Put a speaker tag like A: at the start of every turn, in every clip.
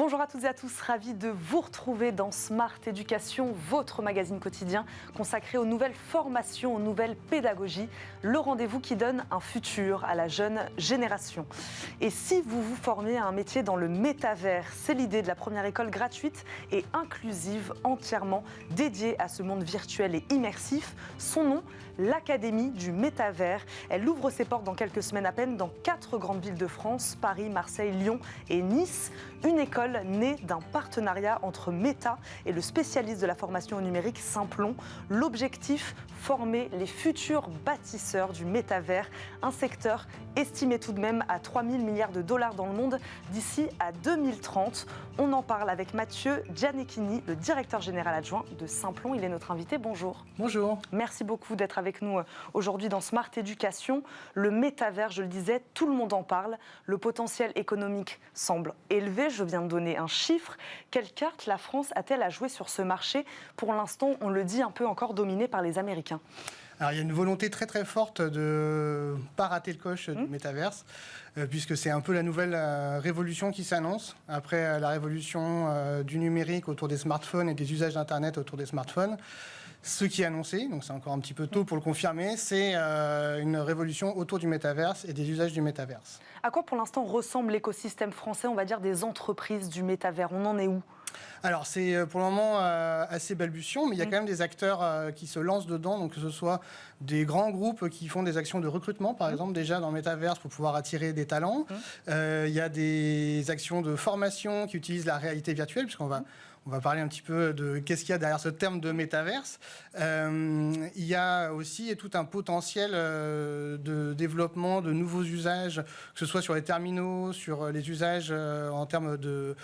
A: Bonjour à toutes et à tous, ravi de vous retrouver dans Smart Éducation, votre magazine quotidien consacré aux nouvelles formations, aux nouvelles pédagogies, le rendez-vous qui donne un futur à la jeune génération. Et si vous vous formez à un métier dans le métavers, c'est l'idée de la première école gratuite et inclusive, entièrement dédiée à ce monde virtuel et immersif. Son nom, l'Académie du métavers. Elle ouvre ses portes dans quelques semaines à peine dans 4 grandes villes de France, Paris, Marseille, Lyon et Nice. Une école née d'un partenariat entre Meta et le spécialiste de la formation au numérique Simplon. L'objectif, former les futurs bâtisseurs du métavers, un secteur estimé tout de même à 3 000 milliards de dollars dans le monde d'ici à 2030. On en parle avec Mathieu Gianecchini, le directeur général adjoint de Simplon. Il est notre invité. Bonjour.
B: Bonjour.
A: Merci beaucoup d'être avec nous aujourd'hui dans Smart Éducation. Le métavers, je le disais, tout le monde en parle. Le potentiel économique semble élevé. Je viens de donner un chiffre. Quelle carte la France a-t-elle à jouer sur ce marché? Pour l'instant, on le dit, un peu encore dominé par les Américains.
B: Alors, il y a une volonté très très forte de ne pas rater le coche du métaverse, puisque c'est un peu la nouvelle révolution qui s'annonce. Après la révolution du numérique autour des smartphones et des usages d'Internet autour des smartphones, ce qui est annoncé, donc c'est encore un petit peu tôt pour le confirmer, c'est une révolution autour du métaverse et des usages du métaverse.
A: À quoi pour l'instant ressemble l'écosystème français, on va dire, des entreprises du métavers? On en est où?
B: Alors, c'est pour le moment assez balbutiant, mais il y a quand même des acteurs qui se lancent dedans, donc que ce soit des grands groupes qui font des actions de recrutement, par exemple, déjà dans le métaverse pour pouvoir attirer des talents. Il y a des actions de formation qui utilisent la réalité virtuelle, puisqu'on va parler un petit peu de qu'est-ce qu'il y a derrière ce terme de métaverse. Il y a aussi tout un potentiel de développement de nouveaux usages, que ce soit sur les terminaux, sur les usages en termes de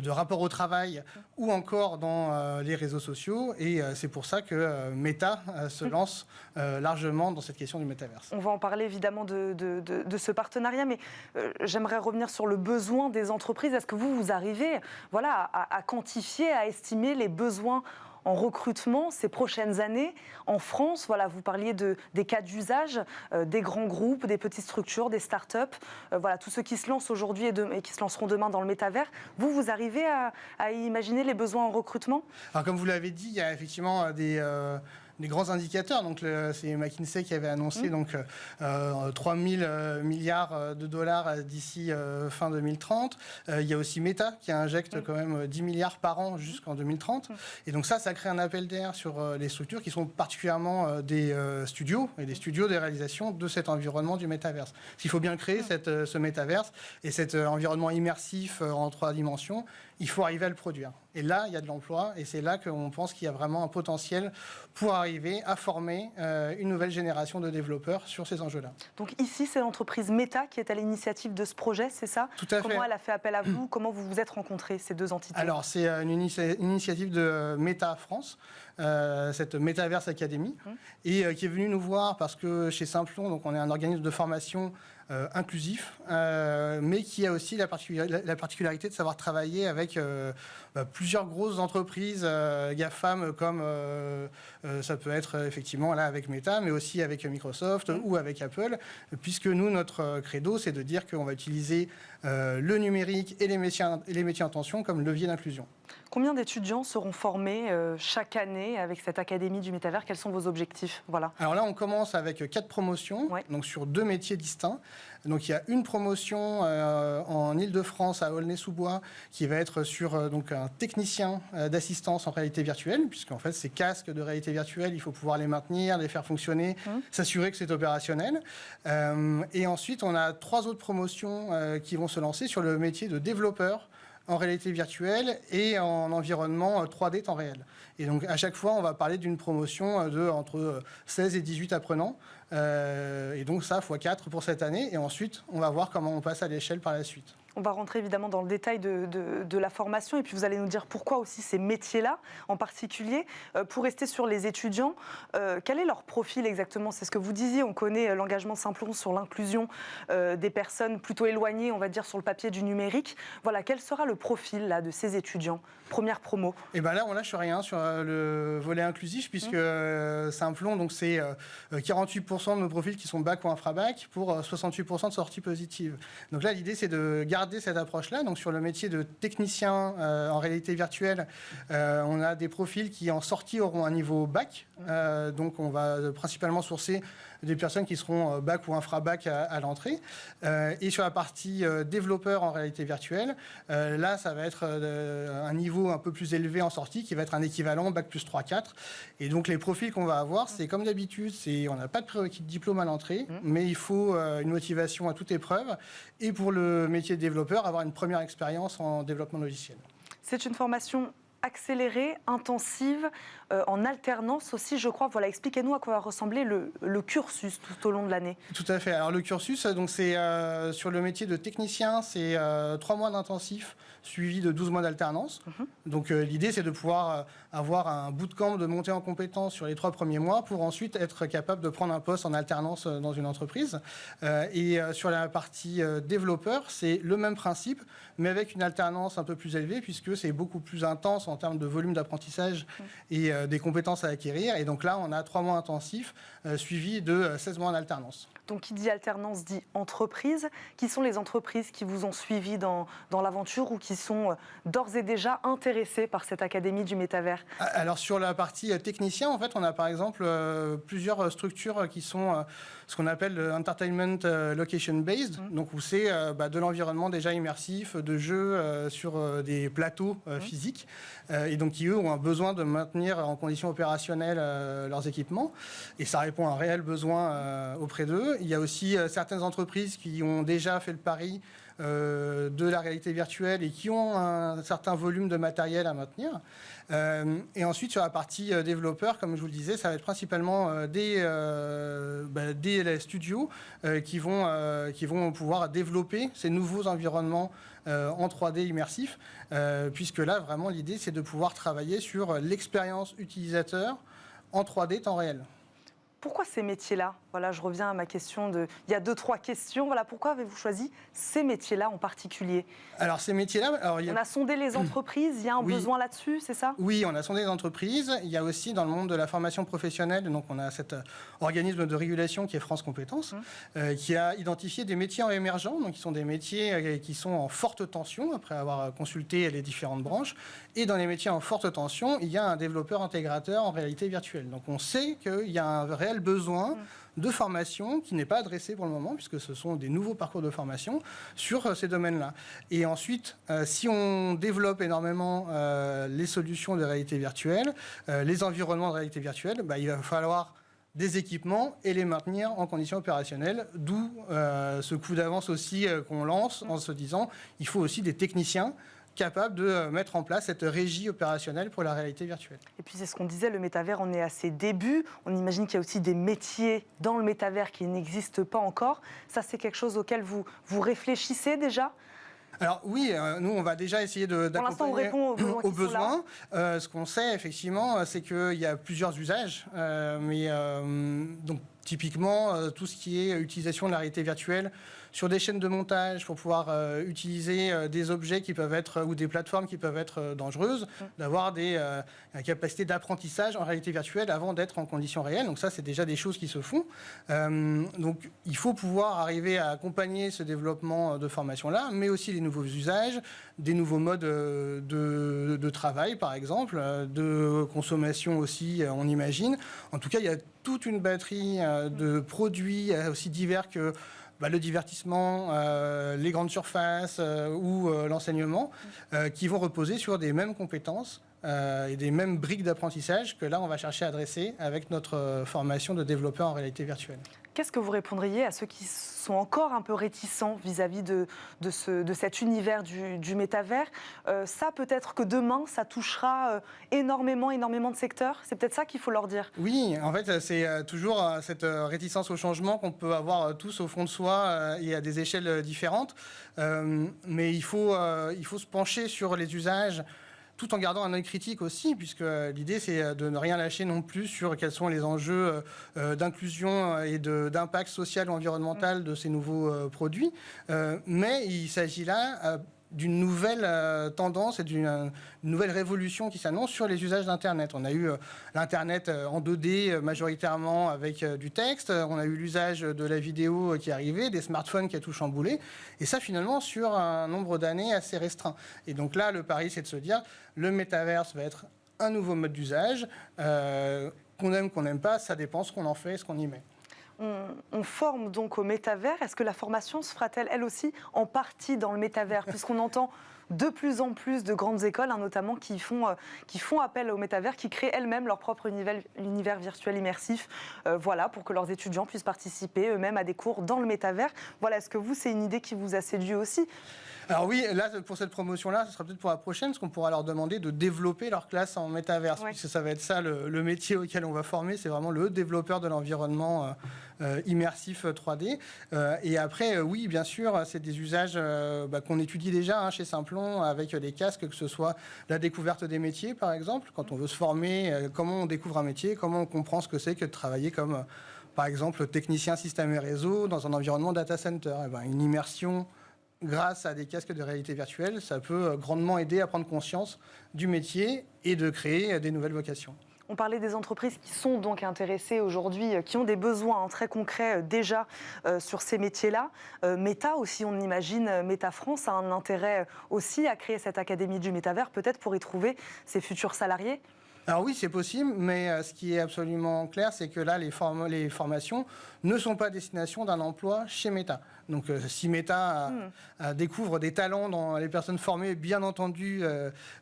B: rapport au travail, ou encore dans les réseaux sociaux. Et c'est pour ça que Meta se lance largement dans cette question du métaverse.
A: On va en parler évidemment de ce partenariat, mais j'aimerais revenir sur le besoin des entreprises. Est-ce que vous arrivez à quantifier, à estimer les besoins en recrutement ces prochaines années en France? Voilà, vous parliez des cas d'usage, des grands groupes, des petites structures, des start-up, tous ceux qui se lancent aujourd'hui et qui se lanceront demain dans le métavers. Vous arrivez à imaginer les besoins en recrutement?
B: Alors, comme vous l'avez dit, il y a effectivement des grands indicateurs. Donc, c'est McKinsey qui avait annoncé 3 000 milliards de dollars d'ici fin 2030. Il y a aussi Meta qui injecte quand même 10 milliards par an jusqu'en 2030. Et donc ça crée un appel d'air sur les structures qui sont particulièrement des studios et des studios de réalisation de cet environnement du métaverse. Parce qu'il faut bien créer ce métaverse et cet environnement immersif en 3 dimensions. Il faut arriver à le produire. Et là, il y a de l'emploi et c'est là qu'on pense qu'il y a vraiment un potentiel pour arriver à former une nouvelle génération de développeurs sur ces enjeux-là.
A: Donc ici, c'est l'entreprise Meta qui est à l'initiative de ce projet, c'est ça?
B: Tout à fait.
A: Comment elle a fait appel à vous? Comment vous vous êtes rencontrés, ces deux entités?
B: Alors, c'est une initiative de Meta France, cette Metaverse Academy, et qui est venue nous voir parce que chez Simplon, donc on est un organisme de formation inclusif, mais qui a aussi la particularité de savoir travailler avec plusieurs grosses entreprises GAFAM, comme ça peut être effectivement là avec Meta, mais aussi avec Microsoft ou avec Apple, puisque nous, notre credo, c'est de dire qu'on va utiliser le numérique et les métiers en tension comme levier d'inclusion.
A: Combien d'étudiants seront formés chaque année avec cette Académie du métavers? Quels sont vos objectifs? Voilà.
B: Alors là, on commence avec 4 promotions, donc sur 2 métiers distincts. Donc il y a une promotion en Île-de-France à Aulnay-sous-Bois qui va être sur donc un technicien d'assistance en réalité virtuelle, puisqu'en fait ces casques de réalité virtuelle, il faut pouvoir les maintenir, les faire fonctionner, s'assurer que c'est opérationnel. Et ensuite, on a 3 autres promotions qui vont se lancer sur le métier de développeur en réalité virtuelle et en environnement 3D temps réel. Et donc, à chaque fois, on va parler d'une promotion de entre 16 et 18 apprenants. Et donc, ça, x4 pour cette année. Et ensuite, on va voir comment on passe à l'échelle par la suite.
A: On va rentrer évidemment dans le détail de la formation et puis vous allez nous dire pourquoi aussi ces métiers-là en particulier. Pour rester sur les étudiants, quel est leur profil exactement? C'est ce que vous disiez, on connaît l'engagement de Simplon sur l'inclusion des personnes plutôt éloignées, on va dire, sur le papier du numérique. Voilà, quel sera le profil là, de ces étudiants? Première promo.
B: Et bien là, on lâche rien sur le volet inclusif puisque Simplon, donc c'est 48% de nos profils qui sont bac ou infrabac pour 68% de sorties positives. Donc là, l'idée, c'est de garder garder cette approche-là. Donc sur le métier de technicien en réalité virtuelle, on a des profils qui en sortie auront un niveau bac. Donc on va principalement sourcer des personnes qui seront bac ou infra-bac à l'entrée. Et sur la partie développeur en réalité virtuelle, là, ça va être un niveau un peu plus élevé en sortie, qui va être un équivalent bac plus 3-4. Et donc, les profils qu'on va avoir, c'est comme d'habitude, on n'a pas de prérequis de diplôme à l'entrée, mais il faut une motivation à toute épreuve. Et pour le métier de développeur, avoir une première expérience en développement logiciel.
A: C'est une formation accélérée, intensive, en alternance aussi, je crois. Voilà, expliquez-nous à quoi va ressembler le cursus tout au long de l'année.
B: Tout à fait. Alors le cursus, donc c'est sur le métier de technicien, c'est 3 mois d'intensif suivi de 12 mois d'alternance. Donc l'idée, c'est de pouvoir avoir un bootcamp de montée en compétences sur les 3 premiers mois pour ensuite être capable de prendre un poste en alternance dans une entreprise. Et sur la partie développeur, c'est le même principe, mais avec une alternance un peu plus élevée, puisque c'est beaucoup plus intense en termes de volume d'apprentissage et des compétences à acquérir. Et donc là, on a 3 mois intensifs suivis de 16 mois en alternance.
A: Donc, qui dit alternance dit entreprise. Qui sont les entreprises qui vous ont suivi dans l'aventure ou qui sont d'ores et déjà intéressées par cette académie du métavers?
B: Alors, sur la partie technicien, en fait, on a par exemple plusieurs structures qui sont ce qu'on appelle le entertainment location based, donc où c'est de l'environnement déjà immersif, de jeux sur des plateaux physiques, et donc qui eux ont un besoin de maintenir en conditions opérationnelles leurs équipements, et ça répond à un réel besoin auprès d'eux. Il y a aussi certaines entreprises qui ont déjà fait le pari de la réalité virtuelle et qui ont un certain volume de matériel à maintenir. Et ensuite, sur la partie développeur, comme je vous le disais, ça va être principalement des studios qui vont pouvoir développer ces nouveaux environnements en 3D immersifs, puisque là, vraiment, l'idée, c'est de pouvoir travailler sur l'expérience utilisateur en 3D temps réel.
A: Pourquoi ces métiers-là? Voilà, je reviens à ma question il y a 2-3 questions. Voilà, pourquoi avez-vous choisi ces métiers-là en particulier? Alors, ces métiers-là... On a sondé les entreprises, il y a un besoin là-dessus, c'est ça? Oui, on a sondé les entreprises. Il y a aussi, dans le monde de la formation professionnelle, donc on a cet organisme de régulation qui est France Compétences, qui a identifié des métiers en émergents, donc qui sont des métiers qui sont en forte tension, après avoir consulté les différentes branches. Et dans les métiers en forte tension, il y a un développeur intégrateur en réalité virtuelle. Donc, on sait qu'il y a un réel besoin de formation qui n'est pas adressé pour le moment, puisque ce sont des nouveaux parcours de formation sur ces domaines-là. Et ensuite, si on développe énormément les solutions de réalité virtuelle, les environnements de réalité virtuelle, il va falloir des équipements et les maintenir en conditions opérationnelles, d'où ce coup d'avance aussi qu'on lance en se disant il faut aussi des techniciens capable de mettre en place cette régie opérationnelle pour la réalité virtuelle. Et puis c'est ce qu'on disait, le métavers, on est à ses débuts. On imagine qu'il y a aussi des métiers dans le métavers qui n'existent pas encore. Ça, c'est quelque chose auquel vous réfléchissez déjà ? Alors oui, nous on va déjà essayer d'accompagner aux besoins. Ce qu'on sait effectivement, c'est qu'il y a plusieurs usages, donc typiquement tout ce qui est utilisation de la réalité virtuelle sur des chaînes de montage pour pouvoir utiliser des objets qui peuvent être ou des plateformes qui peuvent être dangereuses, d'avoir la capacité d'apprentissage en réalité virtuelle avant d'être en conditions réelles. Donc ça, c'est déjà des choses qui se font. Donc il faut pouvoir arriver à accompagner ce développement de formation-là, mais aussi les nouveaux usages, des nouveaux modes de travail, par exemple, de consommation aussi, on imagine. En tout cas, il y a toute une batterie de produits aussi divers que le divertissement, les grandes surfaces ou l'enseignement, qui vont reposer sur des mêmes compétences et des mêmes briques d'apprentissage que là, on va chercher à adresser avec notre formation de développeur en réalité virtuelle. Qu'est-ce que vous répondriez à ceux qui sont encore un peu réticents vis-à-vis de cet univers du métavers? Ça, peut-être que demain, ça touchera énormément de secteurs. C'est peut-être ça qu'il faut leur dire. Oui, en fait, c'est toujours cette réticence au changement qu'on peut avoir tous au fond de soi et à des échelles différentes. Mais il faut se pencher sur les usages, tout en gardant un œil critique aussi, puisque l'idée, c'est de ne rien lâcher non plus sur quels sont les enjeux d'inclusion et d'impact social ou environnemental de ces nouveaux produits. Mais il s'agit là
B: d'une nouvelle tendance et d'une nouvelle révolution qui s'annonce sur les usages d'Internet. On a eu l'Internet en 2D majoritairement avec du texte, on a eu l'usage de la vidéo qui est arrivé, des smartphones qui a tout chamboulé, et ça finalement sur un nombre d'années assez restreint. Et donc là, le pari, c'est de se dire, le métaverse va être un nouveau mode d'usage, qu'on aime, qu'on n'aime pas, ça dépend ce qu'on en fait, ce qu'on y met.
A: On forme donc au métavers. Est-ce que la formation se fera-t-elle, elle aussi, en partie dans le métavers, puisqu'on entend de plus en plus de grandes écoles, notamment, qui font appel au métavers, qui créent elles-mêmes leur propre univers virtuel immersif, voilà, pour que leurs étudiants puissent participer eux-mêmes à des cours dans le métavers. Voilà, est-ce que vous, c'est une idée qui vous a séduit aussi ?
B: Alors oui, là, pour cette promotion-là, ce sera peut-être pour la prochaine, parce qu'on pourra leur demander de développer leur classe en métaverse, puisque ça va être ça le métier auquel on va former, c'est vraiment le développeur de l'environnement immersif 3D. Et après, oui, bien sûr, c'est des usages qu'on étudie déjà chez Simplon avec des casques, que ce soit la découverte des métiers, par exemple, quand on veut se former, comment on découvre un métier, comment on comprend ce que c'est que de travailler comme, par exemple, technicien système et réseau dans un environnement data center. Et ben, une immersion grâce à des casques de réalité virtuelle, ça peut grandement aider à prendre conscience du métier et de créer des nouvelles vocations.
A: On parlait des entreprises qui sont donc intéressées aujourd'hui, qui ont des besoins très concrets déjà sur ces métiers-là. Meta aussi, on imagine, Meta France a un intérêt aussi à créer cette académie du métavers, peut-être pour y trouver ses futurs salariés.
B: Alors oui, c'est possible, mais ce qui est absolument clair, c'est que là, les formations ne sont pas destination d'un emploi chez Meta. Donc si Meta découvre des talents dans les personnes formées, bien entendu,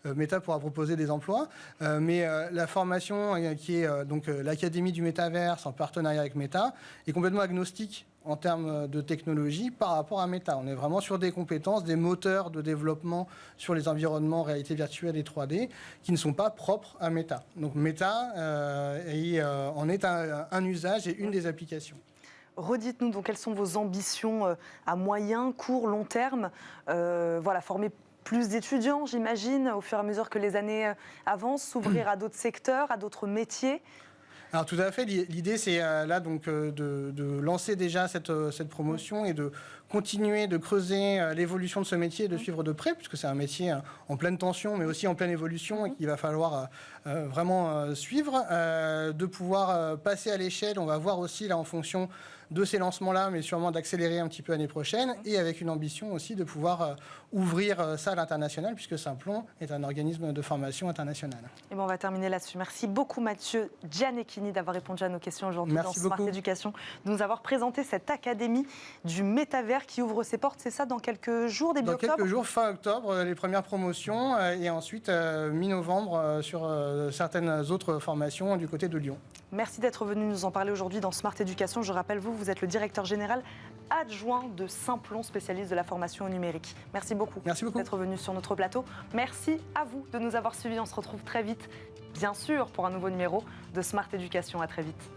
B: Meta pourra proposer des emplois. Mais la formation qui est donc l'Académie du Métaverse en partenariat avec Meta est complètement agnostique en termes de technologie par rapport à Meta. On est vraiment sur des compétences, des moteurs de développement sur les environnements réalité virtuelle et 3D qui ne sont pas propres à Meta. Donc Meta en est un usage et une des applications.
A: Redites-nous donc quelles sont vos ambitions à moyen, court, long terme. Voilà, former plus d'étudiants, j'imagine, au fur et à mesure que les années avancent, s'ouvrir à d'autres secteurs, à d'autres métiers.
B: Alors tout à fait, l'idée c'est là donc de lancer déjà cette promotion et de continuer de creuser l'évolution de ce métier et de suivre de près, puisque c'est un métier en pleine tension mais aussi en pleine évolution et qu'il va falloir vraiment suivre, de pouvoir passer à l'échelle. On va voir aussi là en fonction de ces lancements-là, mais sûrement d'accélérer un petit peu l'année prochaine, et avec une ambition aussi de pouvoir ouvrir ça à l'international, puisque Simplon est un organisme de formation international.
A: Et bon, on va terminer là-dessus. Merci beaucoup Mathieu Gianecchini d'avoir répondu à nos questions aujourd'hui dans Smart Education, de nous avoir présenté cette académie du métavers qui ouvre ses portes, c'est ça, dans quelques jours, début octobre ?
B: Dans quelques jours, fin octobre, les premières promotions, et ensuite mi-novembre sur certaines autres formations du côté de Lyon.
A: Merci d'être venu nous en parler aujourd'hui dans Smart Education. Je rappelle, vous êtes le directeur général adjoint de Simplon, spécialiste de la formation au numérique. Merci beaucoup, d'être venu sur notre plateau. Merci à vous de nous avoir suivis. On se retrouve très vite, bien sûr, pour un nouveau numéro de Smart Education. À très vite.